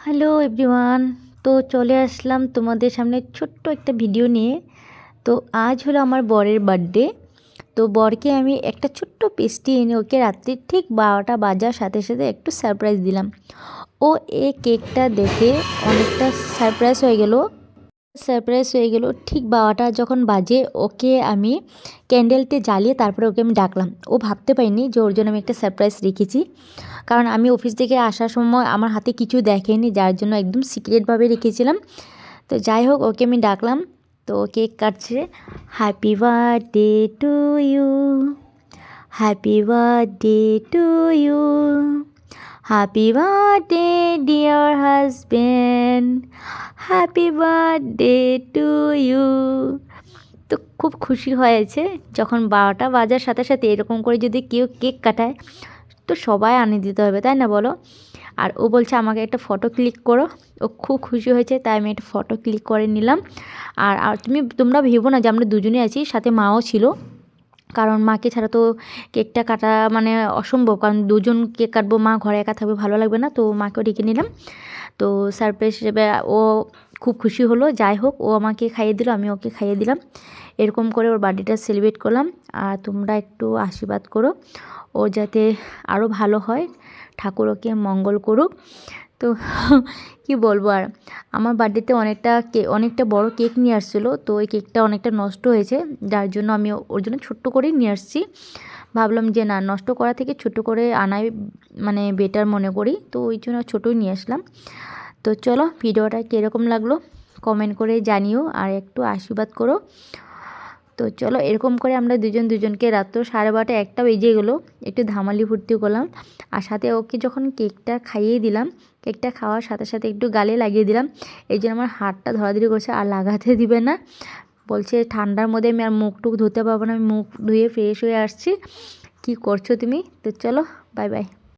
Hello everyone. তো চলে আসলাম তোমাদের সামনে ছোট্ট একটা ভিডিও নিয়ে। তো আজ হলো আমার বরের বার্থডে। তো বরকে আমি একটা ছোট্ট পেস্ট্রি এনে ওকে রাত্রি ঠিক 12টা বাজার সাথে সাথে একটু সারপ্রাইজ দিলাম। ও এই কেকটা দেখে অনেকটা সারপ্রাইজ হয়ে গেল। ঠিক 12টা যখন বাজে ওকে আমি ক্যান্ডেলতে জ্বালিয়ে তারপরে ওকে আমি ডাকলাম। ও ভাবতে পারিনি যে ওর জন্য আমি একটা সারপ্রাইজ রেখেছি, কারণ আমি অফিস থেকে আসার সময় আমার হাতে কিছু দেখেনি, যার জন্য একদম সিক্রেটভাবে রেখেছিলাম। তো যাই হোক, ওকে আমি ডাকলাম। তো কেক কাটছে। Happy birthday to you, happy birthday to you, happy birthday dear husband, happy birthday to you. তো খুব খুশি হয়েছে যখন 12টা বাজার সাথে সাথে এরকম করে যদি কেউ কেক কাটায় তো সবাই আনন্দিত হবে, তাই না বলো? আর ও বলছে আমাকে একটা ফটো ক্লিক করো। ও খুব খুশি হয়েছে, তাই আমি একটা ফটো ক্লিক করে নিলাম। আর তোমরা ভেবো না যে আমরা দুজনেই আছি, সাথে মাও ছিল, কারণ মাকে ছাড়া তো কেকটা কাটা মানে অসম্ভব, কারণ দুজন কেক কাটবো, মা ঘরে একা থাকবে, ভালো লাগবে না। তো মাকেও ডেকে নিলাম। তো সারপ্রাইজ হিসেবে ও খুব খুশি হলো। যাই হোক, ও আমাকে খাইয়ে দিল, আমি ওকে খাইয়ে দিলাম। এরকম করে ওর বার্থডেটা সেলিব্রেট করলাম। আর তোমরা একটু আশীর্বাদ করো ও যাতে আরও ভালো হয়, ঠাকুর ওকে মঙ্গল করুক। তো কি বলবো আর, আমার বার্থডেতে অনেকটা বড় কেক নিয়ে আসছিলো। তো ওই কেকটা অনেকটা নষ্ট হয়েছে, যার জন্য আমি ওর জন্য ছোট্ট করেই নিয়ে আসছি। ভাবলাম যে না, নষ্ট করা থেকে ছোট করে আনাই মানে বেটার মনে করি, তো ওই জন্য ছোটোই নিয়ে আসলাম। তো চলো, ভিডিওটা কীরকম লাগলো কমেন্ট করে জানিও, আর একটু আশীর্বাদ করো। তো চলো, এরকম করে আমরা দুজনকে রাত্র 12:30 একটা বেজে গেলো, একটু ধামালি ফুর্তি করলাম। আর সাথে ওকে যখন কেকটা খাইয়ে দিলাম, কেকটা খাওয়ার সাথে সাথে একটু গালে লাগিয়ে দিলাম। এই জন্য আমার হাতটা ধরাধরি করছে, আর লাগাতে দিবে না, বলছে ঠান্ডার মধ্যে আমি আর মুখ টুক ধুতে পারবো না, আমি মুখ ধুয়ে ফ্রেশ হয়ে আসছি, কি করছো তুমি? তো চলো, বাই বাই।